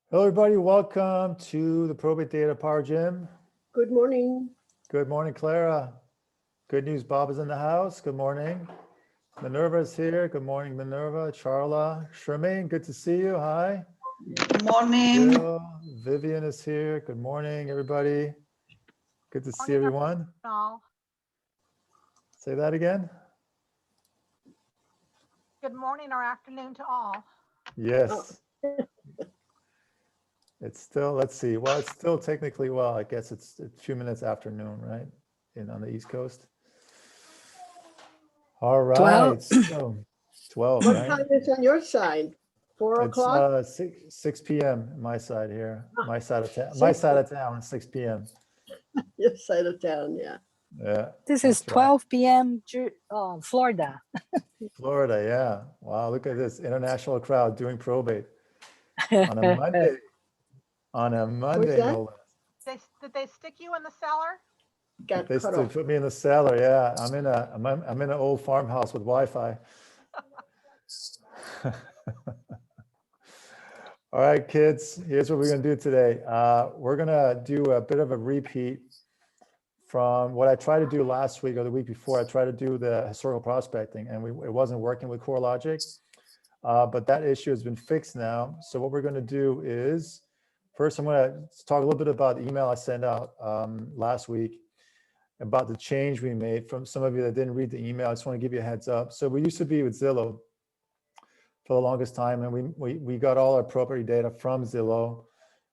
Hello, everybody. Welcome to the ProbateData PowerGym. Good morning. Good morning, Clara. Good news, Bob is in the house. Good morning. Minerva is here. Good morning, Minerva. Charla, Charmaine, good to see you. Hi. Good morning. Bill, Vivian is here. Good morning, everybody. Good to see everyone. Say that again. Good morning or afternoon to all. Yes. It's still, let's see. Well, it's still technically, well, I guess it's a few minutes after noon, right? On the East Coast. All right. 12. So 12, What right? time is on your side? 4 o'clock? It's 6 p.m. my side here. My side of town. 6 p.m. Your side of town, yeah. Yeah. This is 12 p.m. Florida. Florida, yeah. Wow, look at this international crowd doing probate on a Monday. On a Monday, no less. Did they stick you in the cellar? They still put me in the cellar. Yeah, I'm in an old farmhouse with Wi-Fi. All right, kids. Here's what we're gonna do today. We're gonna do a bit of a repeat from what I tried to do last week or the week before. I tried to do the historical prospecting, and it wasn't working with CoreLogic. But that issue has been fixed now. So what we're gonna do is, first I'm gonna talk a little bit about the email I sent out last week about the change we made. From some of you that didn't read the email, I just want to give you a heads up. So we used to be with Zillow for the longest time, and we got all our property data from Zillow,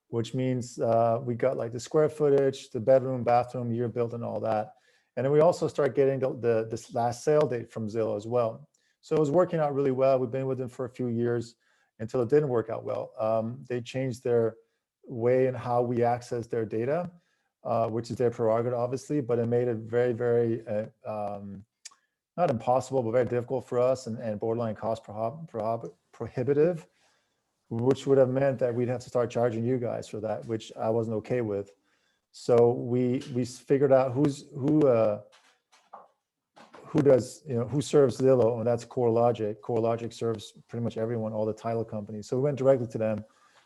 which means we got like the square footage, the bedroom, bathroom, year built, and all that. And then we also start getting this last sale date from Zillow as well. So it was working out really well. We've been with them for a few years until it didn't work out well. They changed their way and how we access their data, which is their prerogative, obviously, but it made it very, very, not impossible, but very difficult for us and borderline cost prohibitive, which would have meant that we'd have to start charging you guys for that, which I wasn't okay with. So we figured out who serves Zillow, and that's CoreLogic. CoreLogic serves pretty much everyone, all the title companies. So we went directly to them.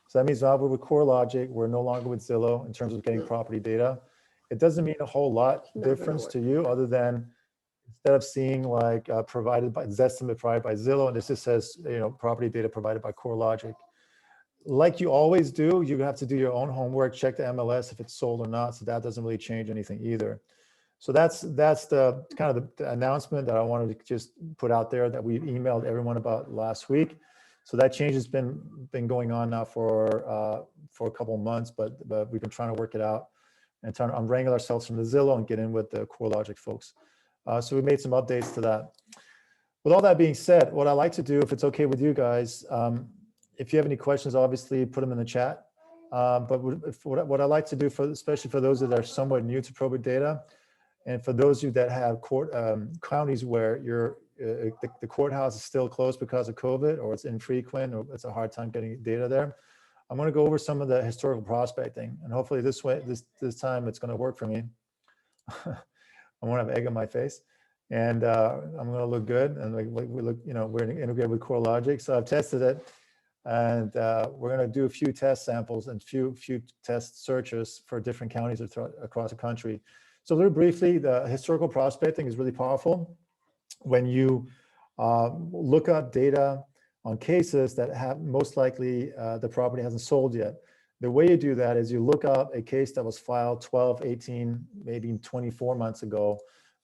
So that means now we're with CoreLogic. We're no longer with Zillow in terms of getting property data. It doesn't mean a whole lot difference to you, other than instead of seeing like provided by Zestimate provided by Zillow, and this just says property data provided by CoreLogic. Like you always do, you have to do your own homework, check the MLS if it's sold or not. So that doesn't really change anything either. So that's the kind of the announcement that I wanted to just put out there that we emailed everyone about last week. So that change has been going on now for a couple of months, but we've been trying to work it out and trying to unwrangle ourselves from the Zillow and get in with the CoreLogic folks. So we made some updates to that. With all that being said, what I like to do, if it's okay with you guys, if you have any questions, obviously put them in the chat. But what I like to do, especially for those that are somewhat new to ProbateData, and for those of you that have counties where the courthouse is still closed because of COVID, or it's infrequent, or it's a hard time getting data there, I'm going to go over some of the historical prospecting, and hopefully this time it's going to work for me. I won't have egg on my face, and I'm going to look good, and we look, we're integrated with CoreLogic, so I've tested it, and we're going to do a few test samples and few test searches for different counties across the country. So very briefly, the historical prospecting is really powerful when you look up data on cases that have most likely the property hasn't sold yet. The way you do that is you look up a case that was filed 12, 18, maybe 24 months ago,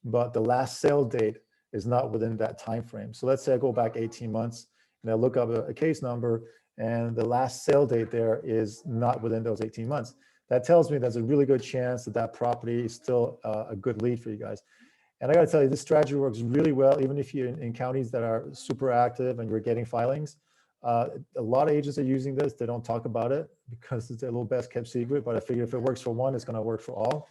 but the last sale date is not within that time frame. So let's say I go back 18 months and I look up a case number, and the last sale date there is not within those 18 months. That tells me there's a really good chance that property is still a good lead for you guys. And I got to tell you, this strategy works really well, even if you're in counties that are super active and you're getting filings. A lot of agents are using this. They don't talk about it because it's a little best kept secret, but I figure if it works for one, it's going to work for all.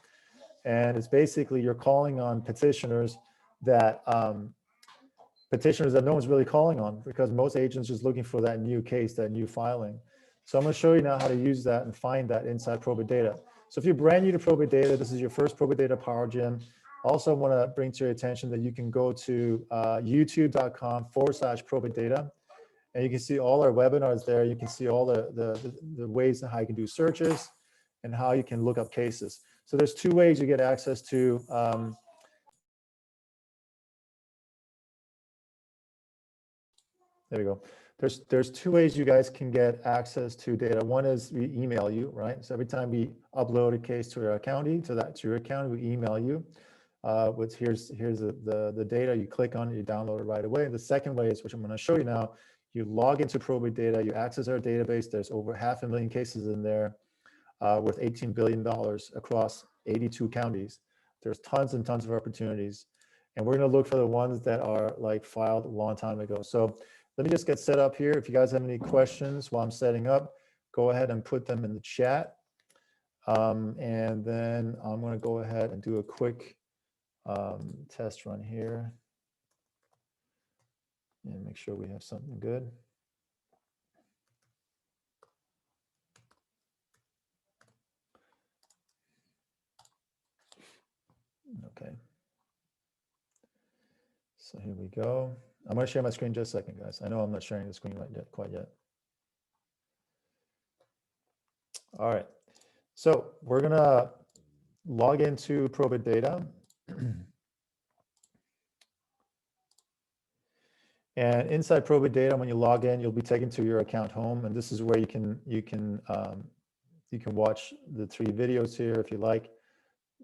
And it's basically you're calling on petitioners that no one's really calling on, because most agents are just looking for that new case, that new filing. So I'm going to show you now how to use that and find that inside ProbateData. So if you're brand new to ProbateData, this is your first ProbateData PowerGym. Also, I want to bring to your attention that you can go to youtube.com/ProbateData. And you can see all our webinars there. You can see all the ways and how you can do searches and how you can look up cases. So there's two ways you get access to there we go. There's two ways you guys can get access to data. One is we email you, right? So every time we upload a case to our county, to your county, we email you. Here's the data. You click on it, you download it right away. And the second way is, which I'm going to show you now, you log into ProbateData, you access our database. There's over 500,000 cases in there, worth $18 billion across 82 counties. There's tons and tons of opportunities, and we're going to look for the ones that are like filed a long time ago. So let me just get set up here. If you guys have any questions while I'm setting up, go ahead and put them in the chat. And then I'm going to go ahead and do a quick test run here and make sure we have something good. Okay. So here we go. I'm going to share my screen just a second, guys. I know I'm not sharing the screen quite yet. All right. So we're going to log into ProbateData. And inside ProbateData, when you log in, you'll be taken to your account home, and this is where you can watch the 3 videos here if you like.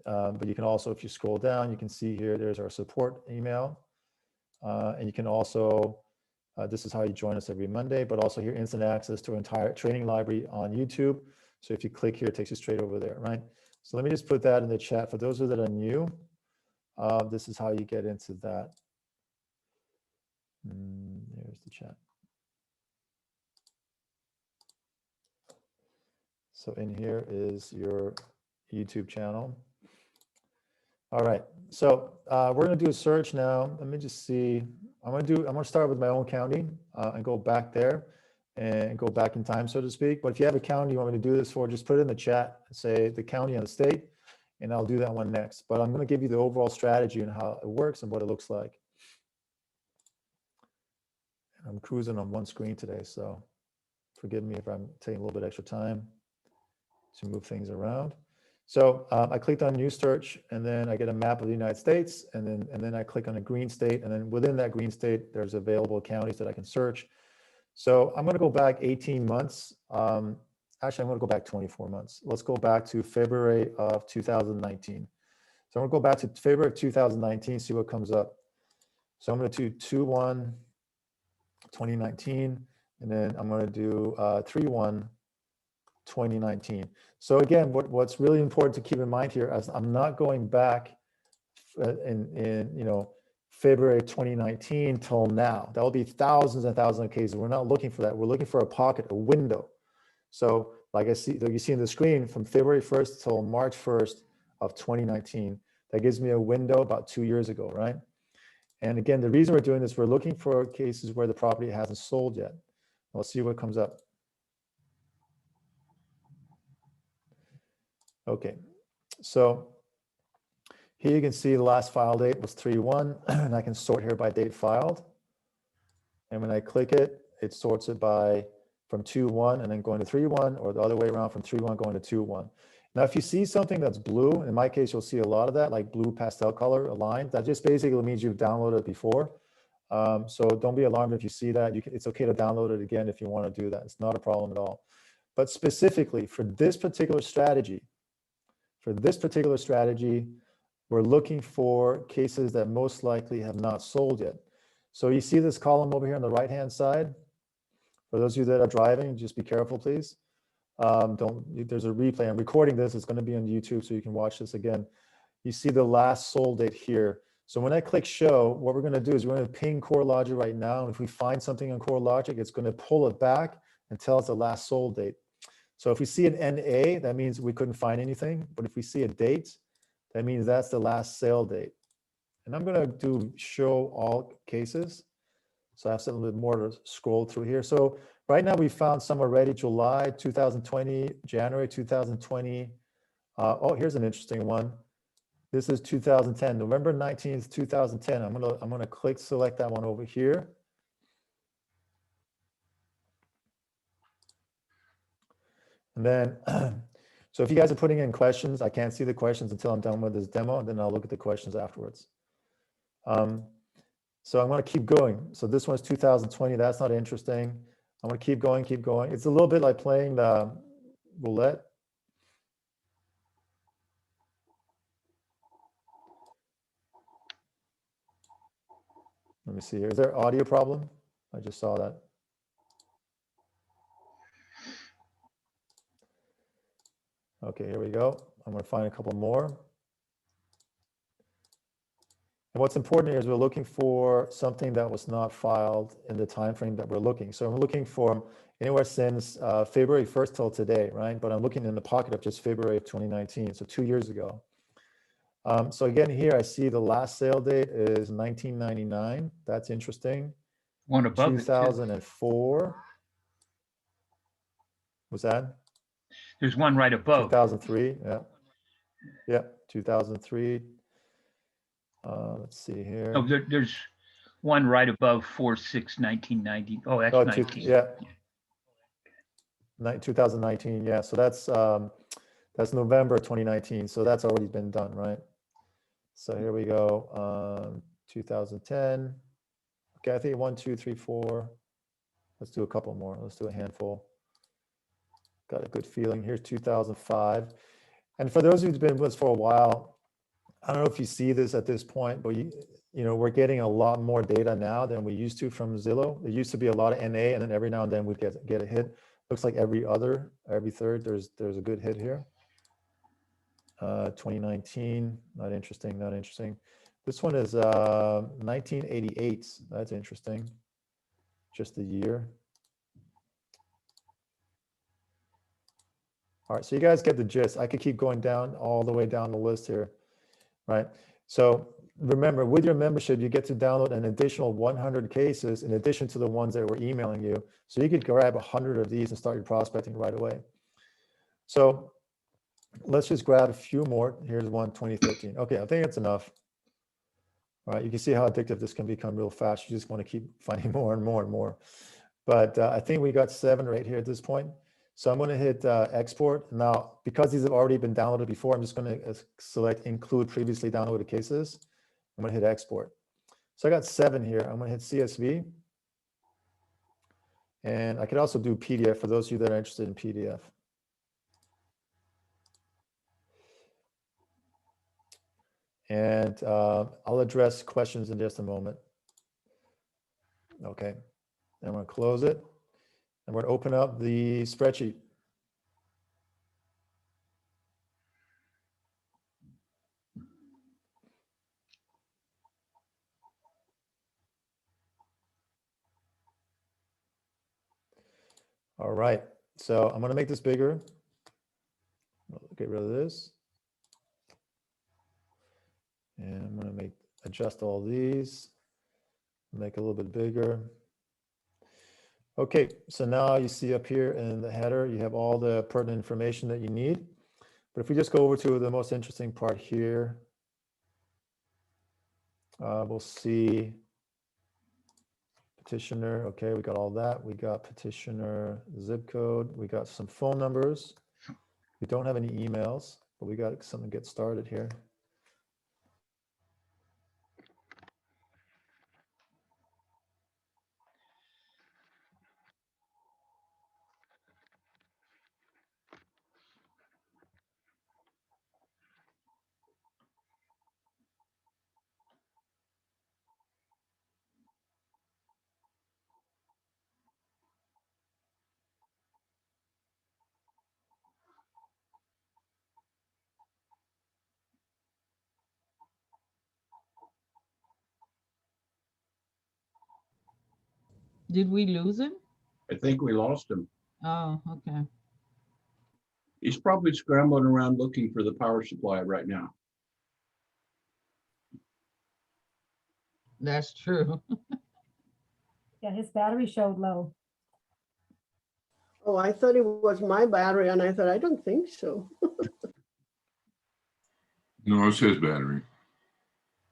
But you can also, if you scroll down, you can see here there's our support email, and you can also this is how you join us every Monday. But also here, instant access to our entire training library on YouTube. So if you click here, it takes you straight over there, right? So let me just put that in the chat for those of you that are new. This is how you get into that. There's the chat. So in here is your YouTube channel. All right, so we're going to do a search now. Let me just see. I'm going to start with my own county and go back there and go back in time, so to speak. But if you have a county you want me to do this for, just put it in the chat, say the county and the state, and I'll do that one next. But I'm going to give you the overall strategy and how it works and what it looks like. I'm cruising on one screen today, so forgive me if I'm taking a little bit extra time to move things around. So I clicked on new search, and then I get a map of the United States, and then I click on a green state, and then within that green state, there's available counties that I can search. So I'm going to go back 18 months. Actually, I'm going to go back 24 months. Let's go back to February of 2019. So I'm going to go back to February of 2019, see what comes up. So I'm going to do 2/1/2019, and then I'm going to do 3/1/2019. So again, what's really important to keep in mind here is I'm not going back in February 2019 till now. That will be thousands and thousands of cases. We're not looking for that. We're looking for a pocket, a window. So like you see in the screen, from February 1st till March 1st of 2019, that gives me a window about 2 years ago, right? And again, the reason we're doing this, we're looking for cases where the property hasn't sold yet. We'll see what comes up. Okay, so here you can see the last file date was 3/1, and I can sort here by date filed. And when I click it, it sorts it by from 2/1 and then going to 3/1, or the other way around from 3/1 going to 2/1. Now, if you see something that's blue, in my case, you'll see a lot of that, like blue pastel color aligned. That just basically means you've downloaded it before. So don't be alarmed if you see that. It's okay to download it again if you want to do that. It's not a problem at all. But specifically for this particular strategy, we're looking for cases that most likely have not sold yet. So you see this column over here on the right-hand side? For those of you that are driving, just be careful, please. There's a replay. I'm recording this. It's going to be on YouTube, so you can watch this again. You see the last sold date here. So when I click show, what we're going to do is we're going to ping CoreLogic right now. And if we find something on CoreLogic, it's going to pull it back and tell us the last sold date. So if we see an NA, that means we couldn't find anything. But if we see a date, that means that's the last sale date. And I'm going to do show all cases. So I have something a little more to scroll through here. So right now we found some already, July 2020, January 2020. Oh, here's an interesting one. This is 2010, November 19th, 2010. I'm gonna select that one over here. And then, so if you guys are putting in questions, I can't see the questions until I'm done with this demo, and then I'll look at the questions afterwards. So I'm going to keep going. So this one's 2020. That's not interesting. I'm going to keep going, keep going. It's a little bit like playing the roulette. Let me see here. Is there an audio problem? I just saw that. Okay, here we go. I'm going to find a couple more. And what's important here is we're looking for something that was not filed in the time frame that we're looking. So I'm looking for anywhere since February 1st till today, right? But I'm looking in the pocket of just February of 2019, so 2 years ago. So again, here I see the last sale date is 1999. That's interesting. One above it, too. 2004. Was that? There's one right above. 2003, yeah. Yeah, 2003. Let's see here. Oh, there's one right above 4/6/1990. Oh, that's Oh, 19. yeah. 2019, yeah. So that's November 2019. So that's already been done, right? So here we go. 2010. Okay, I think 1, 2, 3, 4. Let's do a couple more. Let's do a handful. Got a good feeling. Here's 2005. And for those who've been with us for a while, I don't know if you see this at this point, but you know, we're getting a lot more data now than we used to from Zillow. There used to be a lot of NA, and then every now and then we'd get a hit. Looks like every third, there's a good hit here. 2019, not interesting, not interesting. This one is 1988. That's interesting. Just the year. All right, so you guys get the gist. I could keep going down all the way down the list here, right? So remember, with your membership, you get to download an additional 100 cases in addition to the ones that we're emailing you. So you could grab 100 of these and start your prospecting right away. So let's just grab a few more. Here's one, 2013. Okay, I think that's enough. All right, you can see how addictive this can become real fast. You just want to keep finding more and more and more. But I think we got 7 right here at this point. So I'm going to hit export. Now, because these have already been downloaded before, I'm just going to select include previously downloaded cases. I'm going to hit export. So I got 7 here. I'm going to hit CSV. And I could also do PDF for those of you that are interested in PDF. And I'll address questions in just a moment. Okay, I'm going to close it. And we're going to open up the spreadsheet. All right, so I'm going to make this bigger. I'll get rid of this. And I'm going to adjust all these, make it a little bit bigger. Okay, so now you see up here in the header, you have all the pertinent information that you need. But if we just go over to the most interesting part here, we'll see petitioner. Okay, we got all that. We got petitioner zip code. We got some phone numbers. We don't have any emails, but we got something to get started here. Did we lose him? I think we lost him. Oh, okay. He's probably scrambling around looking for the power supply right now. That's true. Yeah, his battery showed low. Oh, I thought it was my battery, and I thought, I don't think so. No, it's his battery.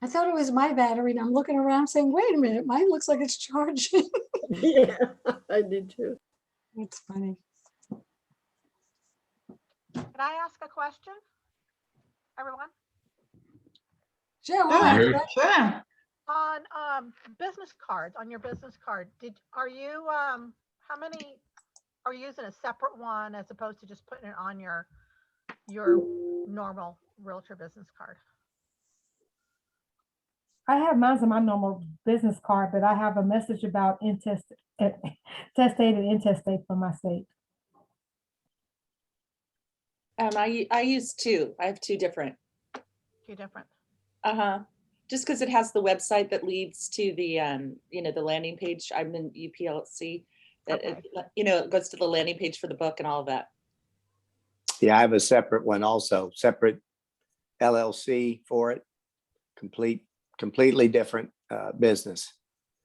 I thought it was my battery, and I'm looking around saying, wait a minute, mine looks like it's charging. Yeah, I did too. It's funny. Can I ask a question? Everyone? Sure, Go why ahead. not? Sure. On business cards, on your business card, are you, how many, are you using a separate one as opposed to just putting it on your normal realtor business card? I have mine on my normal business card, but I have a message about intestate and intestate from my state. I use two. I have two different. Two different. Just because it has the website that leads to the, the landing page. I'm in UPLC. That Okay. it goes to the landing page for the book and all of that. Yeah, I have a separate one also, separate LLC for it. Completely different business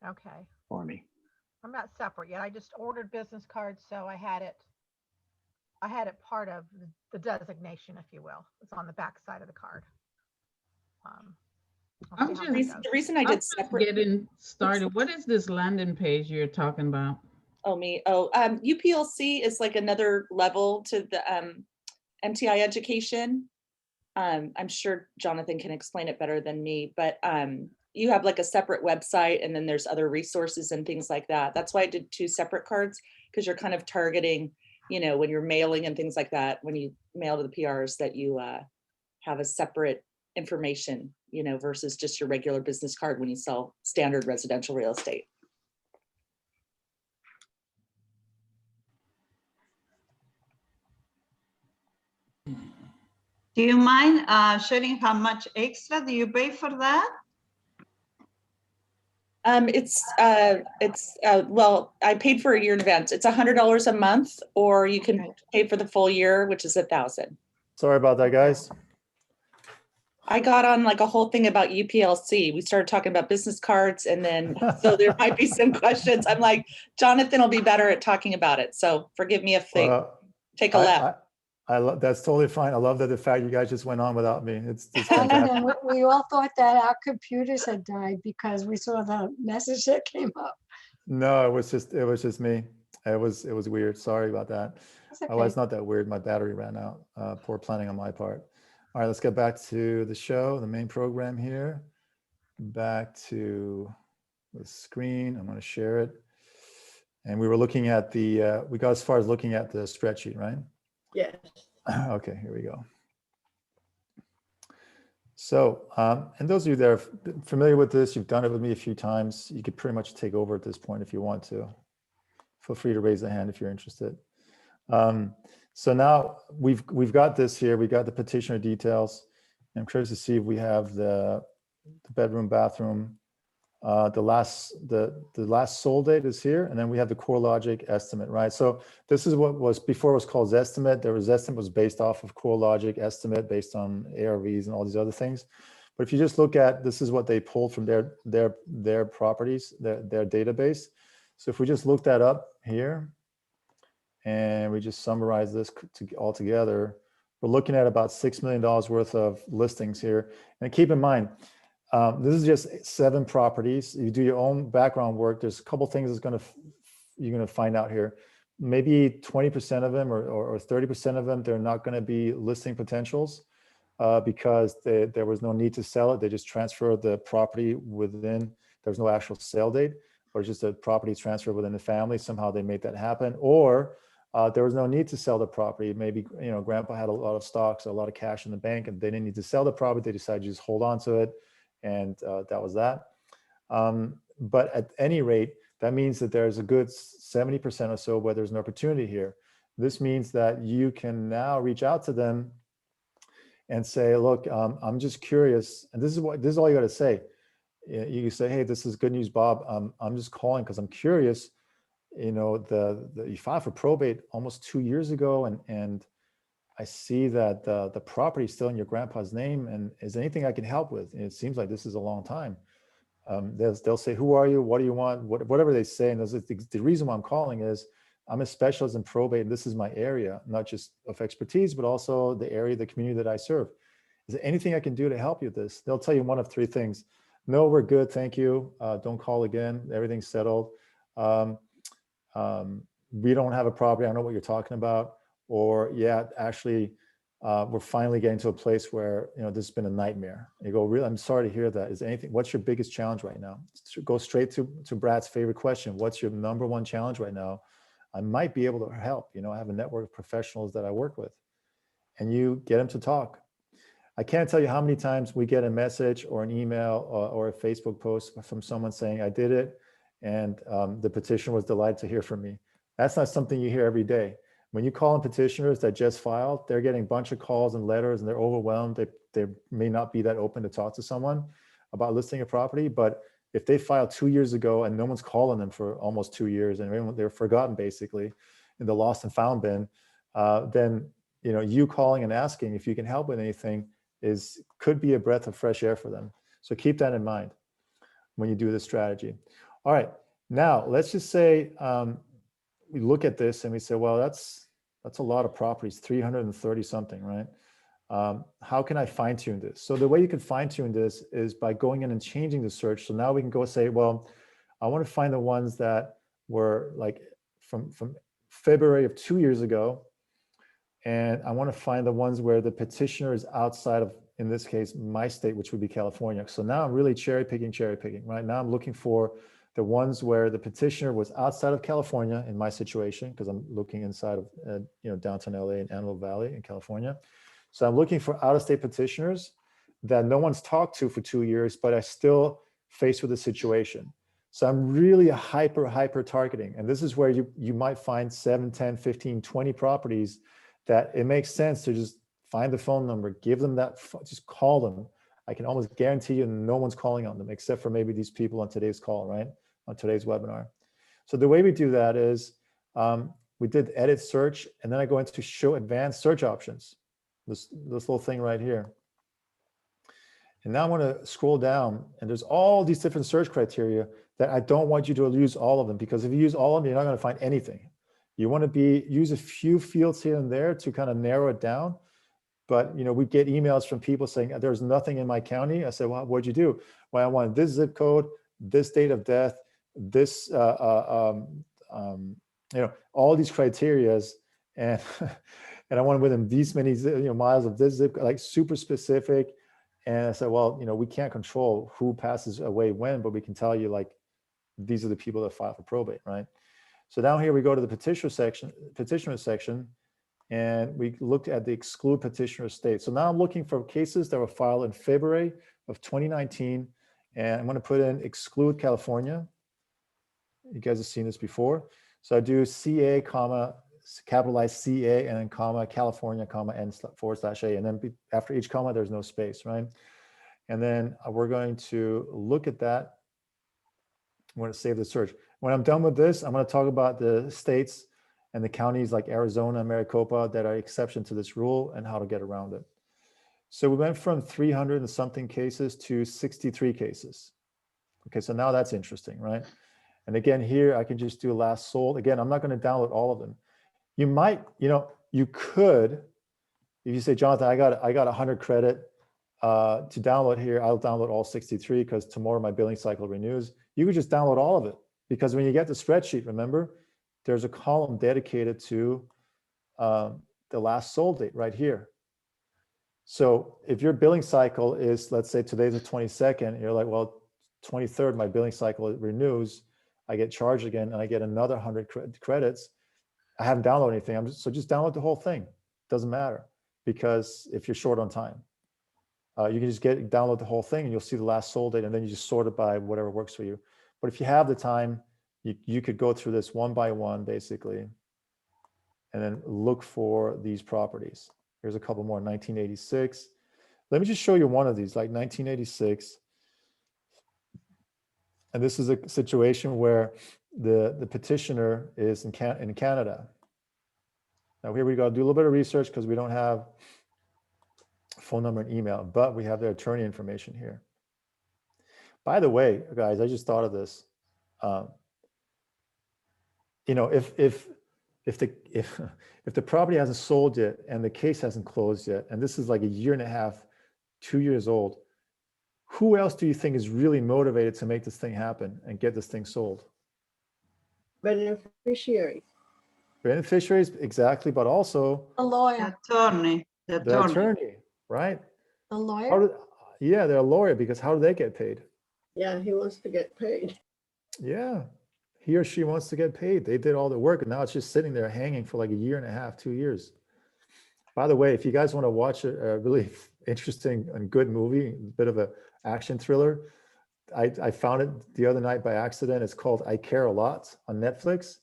Okay. for me. I'm not separate yet. I just ordered business cards, so I had it part of the designation, if you will. It's on the back side of the card. I'll see how that The goes. reason I I'm did just separate. getting started. What is this landing page you're talking about? UPLC is like another level to the MTI education. I'm sure Jonathan can explain it better than me, but you have like a separate website and then there's other resources and things like that. That's why I did two separate cards, because you're kind of targeting, when you're mailing and things like that, when you mail to the PRs, that you have a separate information, versus just your regular business card when you sell standard residential real estate. Do you mind sharing how much extra do you pay for that? Well, I paid for a year in advance. It's $100 a month, or you can pay for the full year, which is $1,000. Sorry about that, guys. I got on like a whole thing about UPLC. We started talking about business cards, and then so there might be some questions. I'm like, Jonathan will be better at talking about it. So forgive me if they take a left. I love, that's totally fine. I love that the fact you guys just went on without me. It's Jonathan, fantastic. we all thought that our computers had died because we saw the message that came up. No, it was just me. It was weird. Sorry about that. That's okay. Oh, it's not that weird. My battery ran out. Poor planning on my part. All right, let's get back to the show, the main program here. Back to the screen. I'm going to share it. And we were looking at the, we got as far as looking at the spreadsheet, right? Yes. Okay, here we go. So, and those of you that are familiar with this, you've done it with me a few times, you could pretty much take over at this point if you want to. Feel free to raise a hand if you're interested. So now we've got this here, we got the petitioner details. I'm curious to see if we have the bedroom, bathroom. The last sold date is here, and then we have the CoreLogic estimate, right? So this is what was before it was called Zestimate. There was Zestimate was based off of CoreLogic estimate based on ARVs and all these other things. But if you just look at, this is what they pulled from their properties, their database. So if we just look that up here, and we just summarize this all together, we're looking at about $6 million worth of listings here. And keep in mind, this is just 7 properties. You do your own background work. There's a couple things you're gonna find out here. Maybe 20% of them or 30% of them, they're not gonna be listing potentials because there was no need to sell it. They just transferred the property within, there's no actual sale date, or just a property transfer within the family. Somehow they made that happen. Or there was no need to sell the property. Maybe, grandpa had a lot of stocks, a lot of cash in the bank, and they didn't need to sell the property. They decided to just hold on to it. And that was that. But at any rate, that means that there's a good 70% or so where there's an opportunity here. This means that you can now reach out to them and say, look, I'm just curious. And this is all you got to say. You say, hey, this is good news, Bob. I'm just calling because I'm curious. You filed for probate almost 2 years ago, and I see that the property is still in your grandpa's name, and is there anything I can help with? And it seems like this is a long time. They'll say, who are you? What do you want? Whatever they say. And the reason why I'm calling is I'm a specialist in probate, and this is my area, not just of expertise, but also the area, the community that I serve. Is there anything I can do to help you with this? They'll tell you one of 3 things. No, we're good, thank you. Don't call again, everything's settled. We don't have a property, I don't know what you're talking about. Or yeah, actually, we're finally getting to a place where, you know, this has been a nightmare. You go, really, I'm sorry to hear that. Is anything, what's your biggest challenge right now? Go straight to Brad's favorite question. What's your number one challenge right now? I might be able to help. You know, I have a network of professionals that I work with, and you get them to talk. I can't tell you how many times we get a message or an email or a Facebook post from someone saying, I did it, and the petitioner was delighted to hear from me. That's not something you hear every day. When you call in petitioners that just filed, they're getting a bunch of calls and letters, and they're overwhelmed. They may not be that open to talk to someone about listing a property, but if they filed 2 years ago and no one's calling them for almost 2 years, and they're forgotten basically in the lost and found bin, then, you know, you calling and asking if you can help with anything could be a breath of fresh air for them. So keep that in mind when you do this strategy. All right, now let's just say we look at this and we say, well, that's a lot of properties, 330 something, right? How can I fine tune this? So the way you can fine tune this is by going in and changing the search. So now we can go say, well, I want to find the ones that were like from February of 2 years ago. And I want to find the ones where the petitioner is outside of, in this case, my state, which would be California. So now I'm really cherry picking, right? Now I'm looking for the ones where the petitioner was outside of California in my situation, because I'm looking inside of, you know, downtown LA and Antelope Valley in California. So I'm looking for out-of-state petitioners that no one's talked to for 2 years, but I still faced with a situation. So I'm really hyper targeting. And this is where you might find 7, 10, 15, 20 properties that it makes sense to just find the phone number, give them that, just call them. I can almost guarantee you no one's calling on them except for maybe these people on today's call, right? On today's webinar. So the way we do that is we did edit search, and then I go into show advanced search options, this little thing right here. And now I want to scroll down, and there's all these different search criteria that I don't want you to use all of them, because if you use all of them, you're not going to find anything. You want to use a few fields here and there to kind of narrow it down. But, you know, we get emails from people saying, there's nothing in my county. I said, well, what'd you do? Well, I want this zip code, this date of death, this, you know, all these criterias, and and I want within these many, you know, miles of this zip, like super specific. And I said, well, you know, we can't control who passes away when, but we can tell you, like, these are the people that file for probate, right? So now here we go to the petitioner section, and we looked at the exclude petitioner state. So now I'm looking for cases that were filed in February of 2019, and I'm going to put in exclude California. You guys have seen this before. So I do CA, comma, capitalize CA, and then comma, California, comma, N /A. And then after each comma, there's no space, right? And then we're going to look at that. I'm going to save the search. When I'm done with this, I'm going to talk about the states and the counties like Arizona, Maricopa that are exception to this rule and how to get around it. So we went from 300 and something cases to 63 cases. Okay, so now that's interesting, right? And again, here I can just do last sold. Again, I'm not going to download all of them. You might, you know, you could, if you say, Jonathan, I got 100 credit to download here, I'll download all 63 because tomorrow my billing cycle renews. You could just download all of it, because when you get the spreadsheet, remember, there's a column dedicated to the last sold date right here. So if your billing cycle is, let's say today's the 22nd, you're like, well, 23rd, my billing cycle renews, I get charged again, and I get another 100 credits. I haven't downloaded anything. So just download the whole thing. Doesn't matter, because if you're short on time, you can just download the whole thing, and you'll see the last sold date, and then you just sort it by whatever works for you. But if you have the time, you could go through this one by one, basically, and then look for these properties. Here's a couple more. 1986. Let me just show you one of these, like 1986. And this is a situation where the petitioner is in Canada. Now here we go. Do a little bit of research because we don't have phone number and email, but we have their attorney information here. By the way, guys, I just thought of this. You know, if the property hasn't sold yet and the case hasn't closed yet, and this is like 1.5 years, 2 years old, who else do you think is really motivated to make this thing happen and get this thing sold? Beneficiaries. Beneficiaries, exactly, but also A lawyer. Attorney. The attorney, right? A How lawyer? did, yeah, they're a lawyer because how do they get paid? Yeah, he wants to get paid. Yeah, he or she wants to get paid. They did all the work and now it's just sitting there hanging for like a year and a half, 2 years. By the way, if you guys want to watch a really interesting and good movie, a bit of a action thriller, I found it the other night by accident. It's called I Care a Lot on Netflix.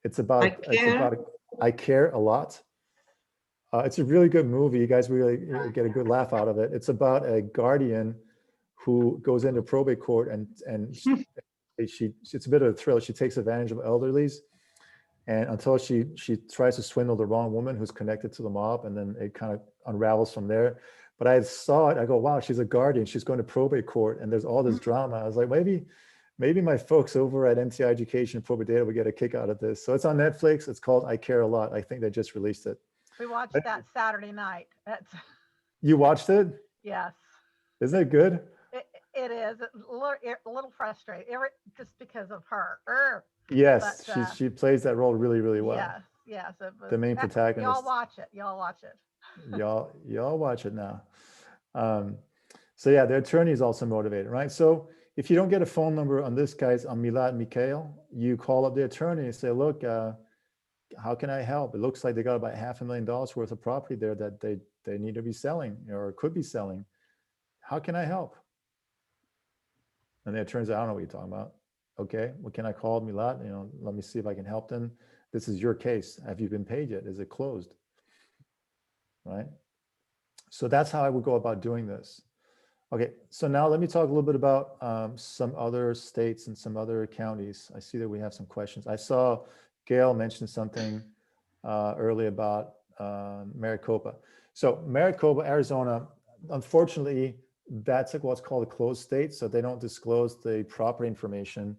It's about I Care a Lot. It's a really good movie. You guys really get a good laugh out of it. It's about a guardian who goes into probate court and it's a bit of a thriller. She takes advantage of elderlies, and until she tries to swindle the wrong woman who's connected to the mob, and then it kind of unravels from there. But I saw it, I go, wow, she's a guardian. She's going to probate court, and there's all this drama. I was like, maybe my folks over at MTI Education and ProbateData would get a kick out of this. So it's on Netflix. It's called I Care a Lot. I think they just released it. We watched that Saturday night. That's, You watched it? yes, Isn't it good? it is a little frustrating, just because of her. Yes, But, she plays that role really, really well. Yes. It was, The main protagonist. Y'all watch it. Y'all watch it now. So yeah, the attorney is also motivated, right? So if you don't get a phone number on this guy's, on Milad Mikhail, you call up the attorney and say, look, how can I help? It looks like they got about $500,000 worth of property there that they need to be selling or could be selling. How can I help? And the attorney says, I don't know what you're talking about. Okay, well, can I call Milad? Let me see if I can help them. This is your case. Have you been paid yet? Is it closed? Right? So that's how I would go about doing this. Okay, so now let me talk a little bit about some other states and some other counties. I see that we have some questions. I saw Gail mention something earlier about Maricopa. So Maricopa, Arizona, unfortunately, that's like what's called a closed state. So they don't disclose the property information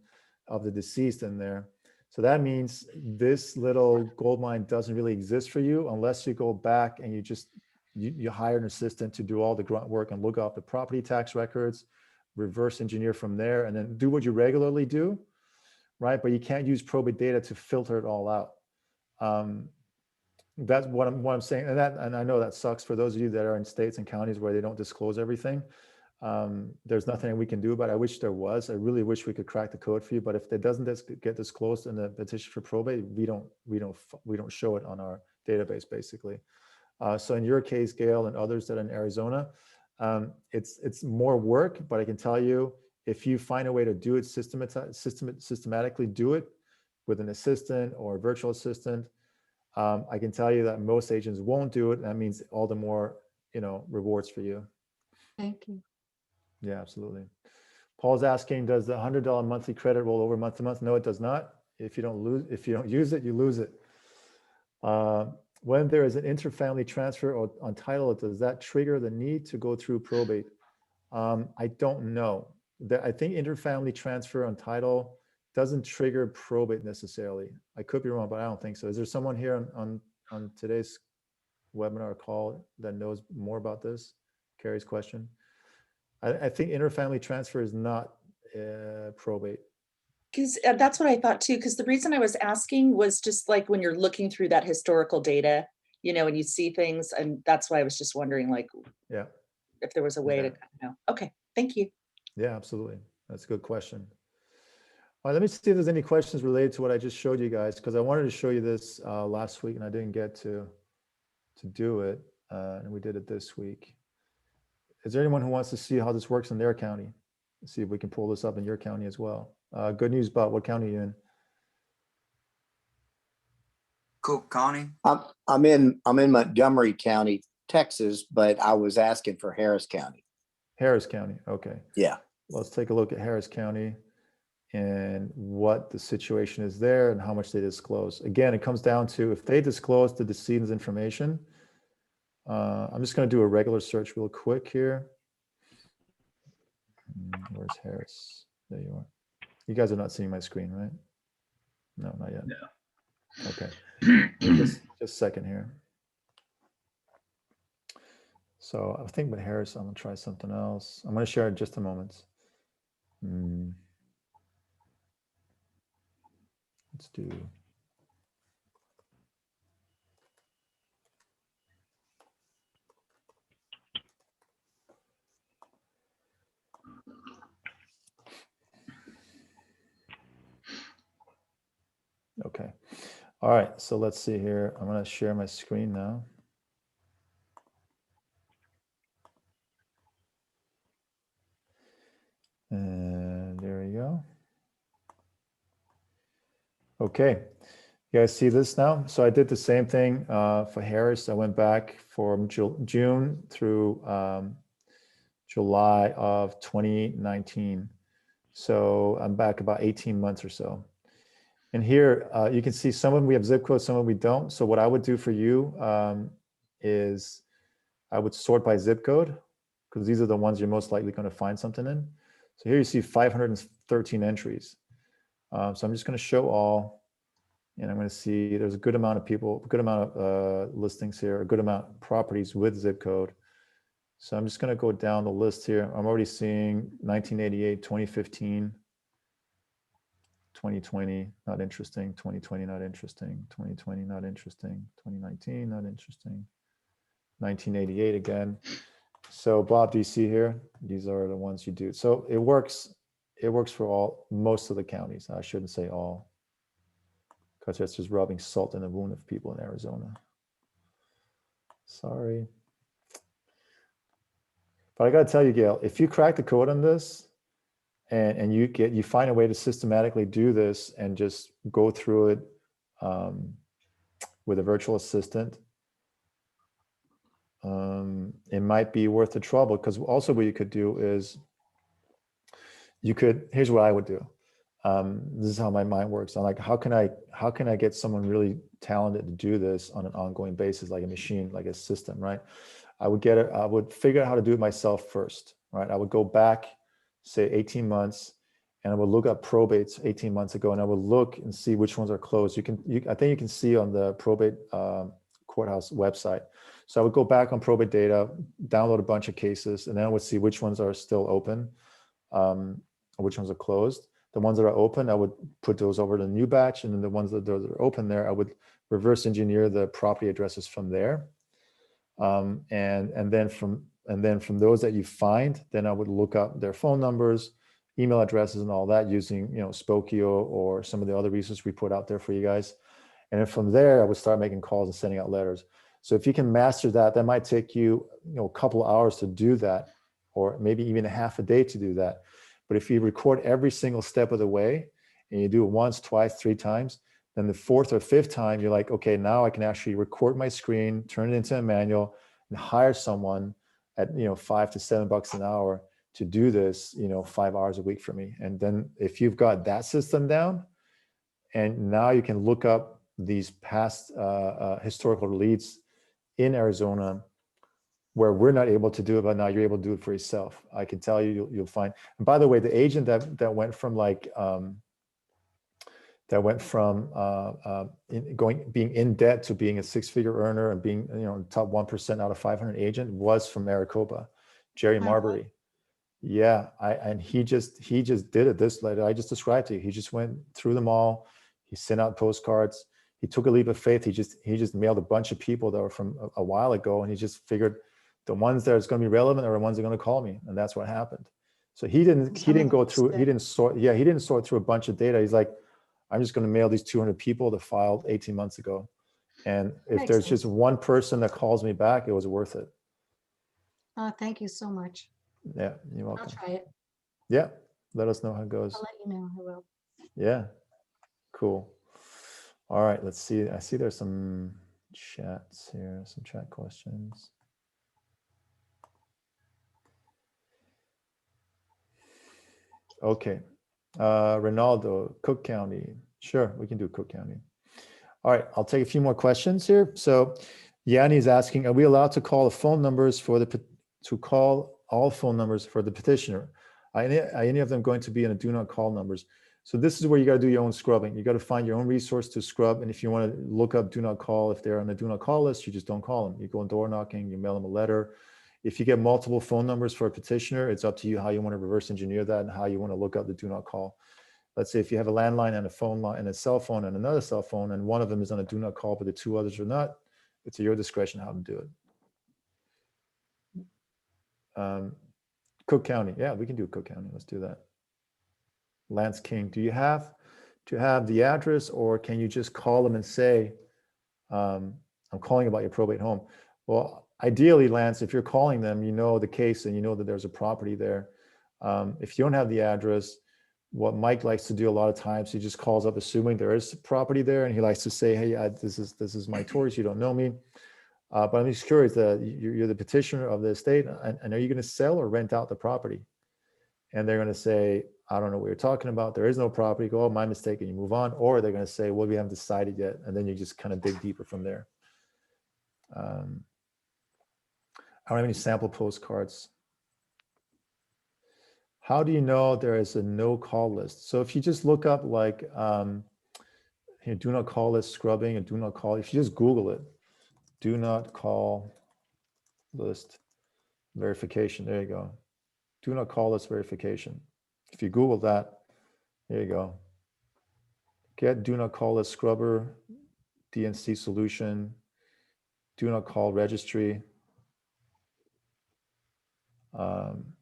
of the deceased in there. So that means this little gold mine doesn't really exist for you unless you go back and you hire an assistant to do all the grunt work and look up the property tax records, reverse engineer from there, and then do what you regularly do, right? But you can't use ProbateData to filter it all out. That's what I'm saying, and I know that sucks for those of you that are in states and counties where they don't disclose everything. There's nothing we can do about it. I wish there was. I really wish we could crack the code for you. But if it doesn't get disclosed in the petition for probate, we don't show it on our database, basically. So in your case, Gail, and others that are in Arizona, it's more work. But I can tell you, if you find a way to do it systematically, do it with an assistant or a virtual assistant. I can tell you that most agents won't do it. That means all the more, rewards for you. Thank you. Yeah, absolutely. Paul's asking, does the $100 monthly credit roll over month to month? No, it does not. If you don't use it, you lose it. When there is an interfamily transfer on title, does that trigger the need to go through probate? I don't know. I think interfamily transfer on title doesn't trigger probate necessarily. I could be wrong, but I don't think so. Is there someone here on today's webinar call that knows more about this? Carrie's question. I think interfamily transfer is not probate. Because that's what I thought too. Because the reason I was asking was just like when you're looking through that historical data, and you see things, and that's why I was just wondering, like, yeah, if there was a way to kind of know. Okay, thank you. Yeah, absolutely. That's a good question. All right, let me see if there's any questions related to what I just showed you guys, because I wanted to show you this last week and I didn't get to do it, and we did it this week. Is there anyone who wants to see how this works in their county? Let's see if we can pull this up in your county as well. Good news, Bob. What county are you in? Cook County. I'm in Montgomery County, Texas, but I was asking for Harris County. Harris County. Okay. Yeah. Let's take a look at Harris County and what the situation is there and how much they disclose. Again, it comes down to if they disclose the decedent's information. I'm just going to do a regular search real quick here. Where's Harris? There you are. You guys are not seeing my screen, right? No, not yet. No. Okay. just a second here. So I think with Harris, I'm going to try something else. I'm going to share in just a moment. Let's do. Okay. All right, so let's see here. I'm gonna share my screen now. And there we go. Okay, you guys see this now? So I did the same thing for Harris. I went back from June through July of 2019. So I'm back about 18 months or so. And here you can see some of them we have zip codes, some of them we don't. So what I would do for you is I would sort by zip code because these are the ones you're most likely going to find something in. So here you see 513 entries. So I'm just going to show all, and I'm going to see there's a good amount of people, a good amount of listings here, a good amount of properties with zip code. So I'm just going to go down the list here. I'm already seeing 1988, 2015, 2020, not interesting, 2020, not interesting, 2020, not interesting, 2019, not interesting, 1988 again. So Bob, do you see here? These are the ones you do. So it works for most of the counties. I shouldn't say all, because that's just rubbing salt in the wound of people in Arizona. Sorry. But I gotta tell you, Gail, if you crack the code on this and you find a way to systematically do this and just go through it with a virtual assistant, it might be worth the trouble, because also what you could do is here's what I would do. This is how my mind works. I'm like, how can I get someone really talented to do this on an ongoing basis, like a machine, like a system, right? I would figure out how to do it myself first, right? I would go back, say 18 months, and I would look up probates 18 months ago, and I would look and see which ones are closed. I think you can see on the probate courthouse website. So I would go back on ProbateData, download a bunch of cases, and then I would see which ones are still open, which ones are closed. The ones that are open, I would put those over to the new batch, and then the ones that are open there, I would reverse engineer the property addresses from there. And then from those that you find, then I would look up their phone numbers, email addresses, and all that using Spokio or some of the other resources we put out there for you guys. And then from there, I would start making calls and sending out letters. So if you can master that, that might take you a couple of hours to do that, or maybe even a half a day to do that. But if you record every single step of the way and you do it once, twice, 3 times, then the 4th or 5th time, you're like, okay, now I can actually record my screen, turn it into a manual, and hire someone at $5 to $7 an hour to do this 5 hours a week for me. And then if you've got that system down, and now you can look up these past historical leads in Arizona where we're not able to do it, but now you're able to do it for yourself. I can tell you, you'll find. And by the way, the agent that went from being in debt to being a 6-figure earner and being top 1% out of 500 agent was from Maricopa, Jerry Marbury. Yeah, and he just did it this like I just described to you. He just went through them all. He sent out postcards. He took a leap of faith. He just mailed a bunch of people that were from a while ago, and he just figured the ones that is going to be relevant are the ones that are going to call me, and that's what happened. So he didn't sort through a bunch of data. He's like, I'm just going to mail these 200 people that filed 18 months ago, and if there's just one person that calls me back, it was worth it. Thank you so much. Yeah, you're welcome. I'll try it. Yeah, let us know how it goes. I'll let you know. I will. Yeah, cool. All right, let's see. I see there's some chats here, some chat questions. Okay, Ronaldo, Cook County. Sure, we can do Cook County. All right, I'll take a few more questions here. So Yanni is asking, are we allowed to call the phone numbers all phone numbers for the petitioner? Are any of them going to be in a do not call numbers? So this is where you got to do your own scrubbing. You got to find your own resource to scrub. And if you want to look up do not call, if they're on the do not call list, you just don't call them. You go on door knocking, you mail them a letter. If you get multiple phone numbers for a petitioner, it's up to you how you want to reverse engineer that and how you want to look up the do not call. Let's say if you have a landline and a phone line and a cell phone and another cell phone, and one of them is on a do not call, but the 2 others are not, it's at your discretion how to do it. Cook County. Yeah, we can do Cook County. Let's do that. Lance King, do you have to have the address, or can you just call them and say, I'm calling about your probate home? Well, ideally, Lance, if you're calling them, you know the case and you know that there's a property there. If you don't have the address, what Mike likes to do a lot of times, he just calls up assuming there is property there, and he likes to say, hey, this is my tourist, you don't know me. But I'm just curious, you're the petitioner of the estate, and are you going to sell or rent out the property? And they're going to say, I don't know what you're talking about. There is no property. Go, oh, my mistake, and you move on. Or they're going to say, well, we haven't decided yet. And then you just kind of dig deeper from there. I don't have any sample postcards. How do you know there is a no call list? So if you just look up like, do not call list scrubbing and do not call, if you just Google it, do not call list verification, there you go. Do not call list verification. If you Google that, there you go. Get do not call list scrubber, DNC solution, do not call registry.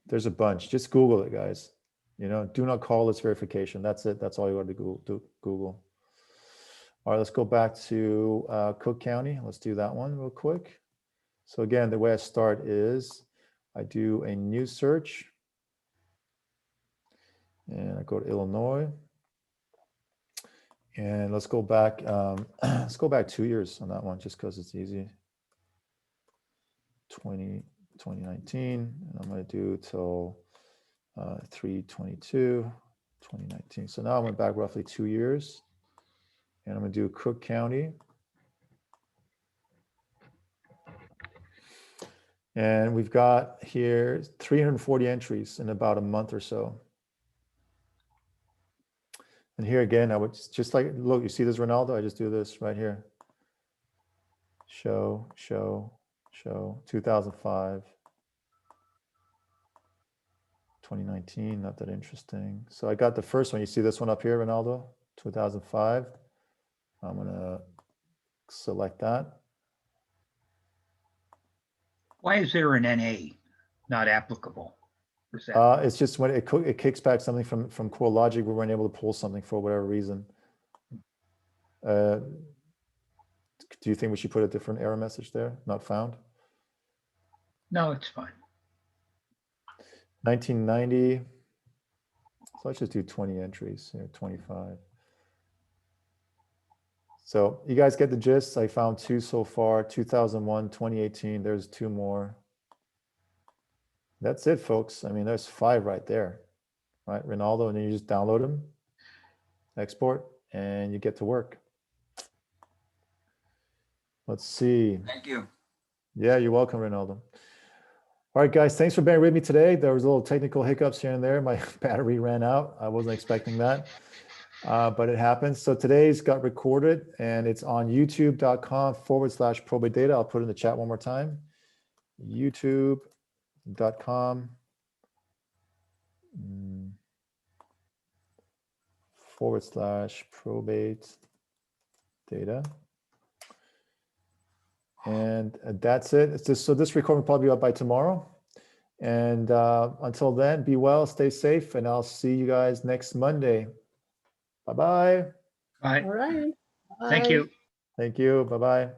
There's a bunch. Just Google it, guys. You know, do not call list verification. That's it. That's all you got to Google. All right, let's go back to Cook County. Let's do that one real quick. So again, the way I start is I do a new search. And I go to Illinois. And let's go back. Let's go back 2 years on that one, just because it's easy. 2019, and I'm going to do till 3/22/2019. So now I went back roughly 2 years, and I'm going to do Cook County. And we've got here 340 entries in about a month or so. And here again, I would just like, look, you see this Ronaldo? I just do this right here. Show, 2005, 2019, not that interesting. So I got the first one. You see this one up here, Ronaldo, 2005. I'm gonna select that. Why is there an NA not applicable? Is that- It's just when it kicks back something from CoreLogic, we weren't able to pull something for whatever reason. Do you think we should put a different error message there? Not found? No, it's fine. 1990. So let's just do 20 entries here, 25. So you guys get the gist. I found 2 so far, 2001, 2018. There's 2 more. That's it, folks. I mean, there's 5 right there, right? Ronaldo, and then you just download them, export, and you get to work. Let's see. Thank you. Yeah, you're welcome, Ronaldo. All right, guys, thanks for bearing with me today. There was a little technical hiccups here and there. My battery ran out. I wasn't expecting that, but it happens. So today's got recorded, and it's on youtube.com/ProbateData. I'll put it in the chat one more time. youtube.com/ProbateData. And that's it. It's just, so this recording will probably be up by tomorrow. And until then, be well, stay safe, and I'll see you guys next Monday. Bye-bye. Bye. All right. Thank Bye. you. Thank you. Bye-bye.